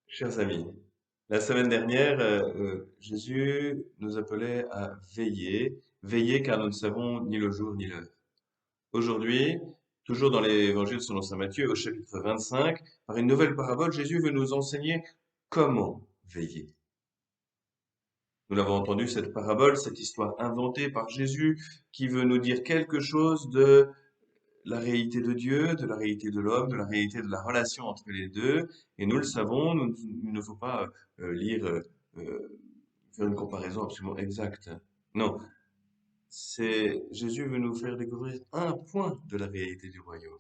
Chers amis, la semaine dernière, Jésus nous appelait à veiller, veiller car nous ne savons ni le jour ni l'heure. Aujourd'hui, toujours dans l'Évangile selon saint Matthieu, au chapitre 25, par une nouvelle parabole, Jésus veut nous enseigner comment veiller. Nous l'avons entendu, cette parabole, cette histoire inventée par Jésus, qui veut nous dire quelque chose de la réalité de Dieu, de la réalité de l'homme, de la réalité de la relation entre les deux. Et nous le savons, il ne faut pas lire, faire une comparaison absolument exacte. Non, c'est Jésus veut nous faire découvrir un point de la réalité du royaume.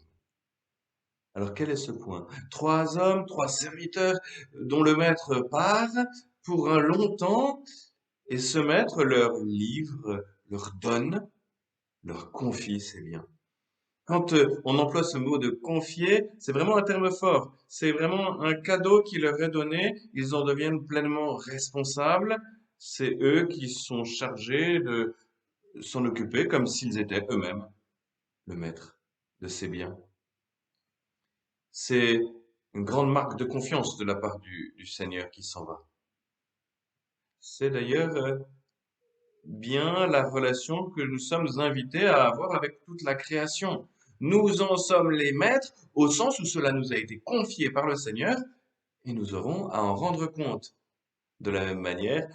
Alors quel est ce point? Trois hommes, trois serviteurs dont le maître part pour un long temps et ce maître leur livre, leur donne, leur confie ses biens. Quand on emploie ce mot de confier, c'est vraiment un terme fort. C'est vraiment un cadeau qui leur est donné. Ils en deviennent pleinement responsables. C'est eux qui sont chargés de s'en occuper comme s'ils étaient eux-mêmes le maître de ces biens. C'est une grande marque de confiance de la part du Seigneur qui s'en va. C'est d'ailleurs bien la relation que nous sommes invités à avoir avec toute la création. Nous en sommes les maîtres au sens où cela nous a été confié par le Seigneur et nous aurons à en rendre compte. De la même manière,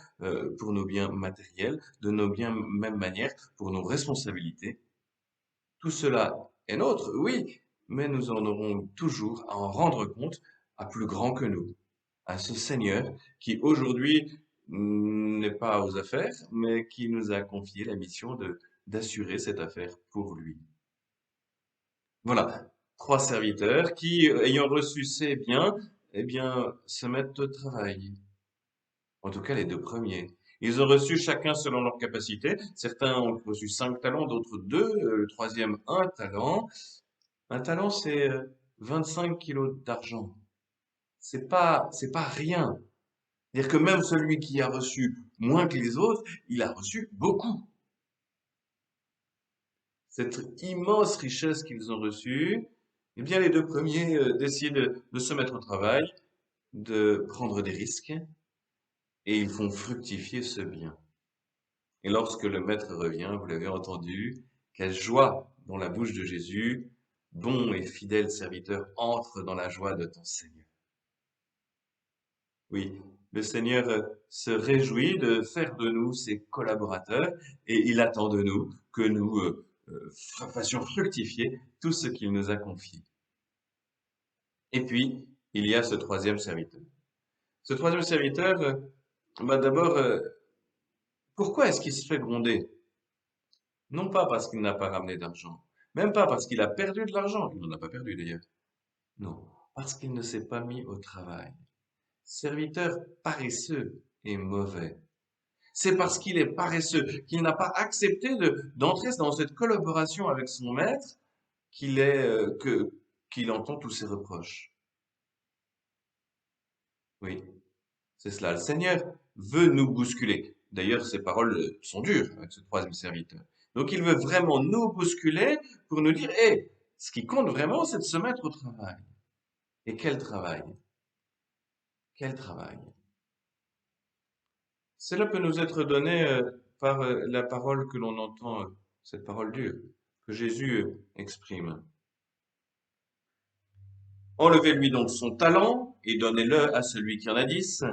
pour nos biens matériels, de nos biens même manière pour nos responsabilités. Tout cela est nôtre, oui, mais nous en aurons toujours à en rendre compte à plus grand que nous, à ce Seigneur qui aujourd'hui n'est pas aux affaires, mais qui nous a confié la mission d'assurer cette affaire pour lui. Voilà, trois serviteurs qui, ayant reçu ces biens, eh bien, se mettent au travail. En tout cas, les deux premiers. Ils ont reçu chacun selon leur capacité. Certains ont reçu 5 talents, d'autres 2, le troisième 1 talent. Un talent, c'est 25 kilos d'argent. C'est pas rien. C'est-à-dire que même celui qui a reçu moins que les autres, il a reçu beaucoup. Cette immense richesse qu'ils ont reçue, eh bien, les deux premiers décident de se mettre au travail, de prendre des risques, et ils font fructifier ce bien. Et lorsque le maître revient, vous l'avez entendu, quelle joie dans la bouche de Jésus, bon et fidèle serviteur, entre dans la joie de ton Seigneur. Oui, le Seigneur se réjouit de faire de nous ses collaborateurs et il attend de nous que nous fassions fructifier tout ce qu'il nous a confié. Et puis, il y a ce troisième serviteur. Ce troisième serviteur, d'abord, pourquoi est-ce qu'il se fait gronder? Non pas parce qu'il n'a pas ramené d'argent, même pas parce qu'il a perdu de l'argent, il n'en a pas perdu d'ailleurs. Non, parce qu'il ne s'est pas mis au travail. Serviteur paresseux et mauvais. C'est parce qu'il est paresseux, qu'il n'a pas accepté d'entrer dans cette collaboration avec son maître, qu'il entend tous ses reproches. Oui, c'est cela. Le Seigneur veut nous bousculer. D'ailleurs, ces paroles sont dures avec ce troisième serviteur. Donc, il veut vraiment nous bousculer pour nous dire, hé, ce qui compte vraiment, c'est de se mettre au travail. Et quel travail? Quel travail? Cela peut nous être donné par la parole que l'on entend, cette parole dure, que Jésus exprime. Enlevez-lui donc son talent et donnez-le à celui qui en a 10.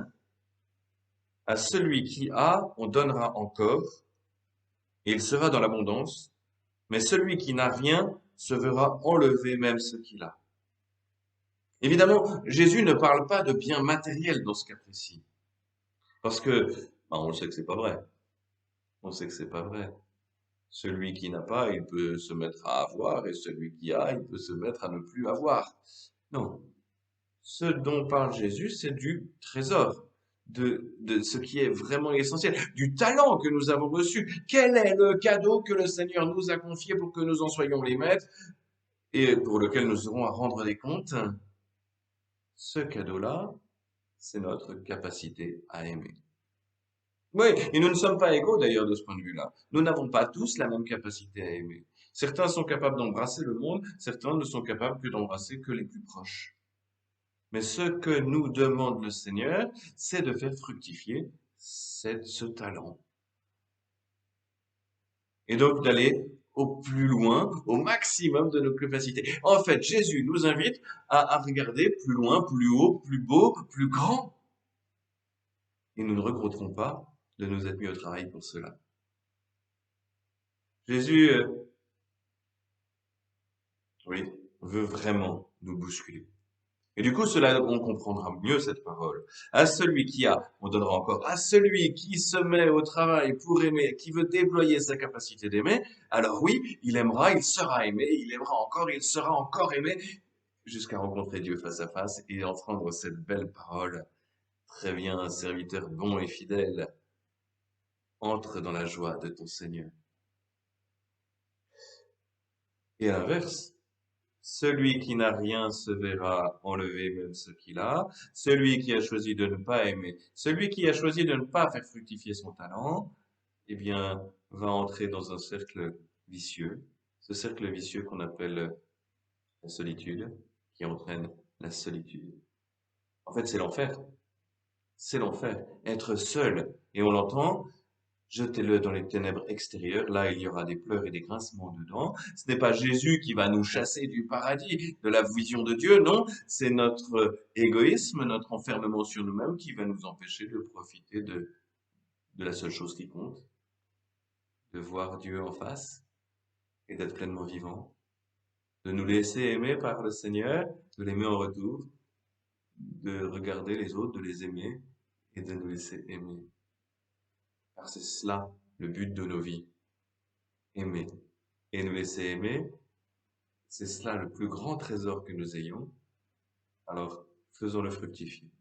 À celui qui a, on donnera encore, et il sera dans l'abondance. Mais celui qui n'a rien se verra enlever même ce qu'il a. Évidemment, Jésus ne parle pas de biens matériels dans ce cas précis. Parce que, on le sait que c'est pas vrai. On sait que c'est pas vrai. Celui qui n'a pas, il peut se mettre à avoir, et celui qui a, il peut se mettre à ne plus avoir. Non. Ce dont parle Jésus, c'est du trésor, de ce qui est vraiment essentiel, du talent que nous avons reçu. Quel est le cadeau que le Seigneur nous a confié pour que nous en soyons les maîtres et pour lequel nous aurons à rendre des comptes? Ce cadeau-là, c'est notre capacité à aimer. Oui, et nous ne sommes pas égaux d'ailleurs de ce point de vue-là. Nous n'avons pas tous la même capacité à aimer. Certains sont capables d'embrasser le monde, certains ne sont capables que d'embrasser que les plus proches. Mais ce que nous demande le Seigneur, c'est de faire fructifier ce talent. Et donc d'aller au plus loin, au maximum de nos capacités. En fait, Jésus nous invite à regarder plus loin, plus haut, plus beau, plus grand. Et nous ne regretterons pas de nous être mis au travail pour cela. Jésus, oui, veut vraiment nous bousculer. Et du coup, cela, on comprendra mieux cette parole. À celui qui a, on donnera encore, à celui qui se met au travail pour aimer, qui veut déployer sa capacité d'aimer, alors oui, il aimera, il sera aimé, il aimera encore, il sera encore aimé, jusqu'à rencontrer Dieu face à face et entendre cette belle parole. Très bien, serviteur bon et fidèle, entre dans la joie de ton Seigneur. Et à l'inverse, celui qui n'a rien se verra enlever même ce qu'il a. Celui qui a choisi de ne pas aimer, celui qui a choisi de ne pas faire fructifier son talent, eh bien, va entrer dans un cercle vicieux. Ce cercle vicieux qu'on appelle la solitude, qui entraîne la solitude. En fait, c'est l'enfer. C'est l'enfer. Être seul. Et on l'entend, jetez-le dans les ténèbres extérieures, là il y aura des pleurs et des grincements dedans. Ce n'est pas Jésus qui va nous chasser du paradis, de la vision de Dieu, non, c'est notre égoïsme, notre enfermement sur nous-mêmes qui va nous empêcher de profiter de la seule chose qui compte, de voir Dieu en face et d'être pleinement vivant, de nous laisser aimer par le Seigneur, de l'aimer en retour, de regarder les autres, de les aimer et de nous laisser aimer. Car c'est cela le but de nos vies, aimer et nous laisser aimer. C'est cela le plus grand trésor que nous ayons. Alors, faisons-le fructifier.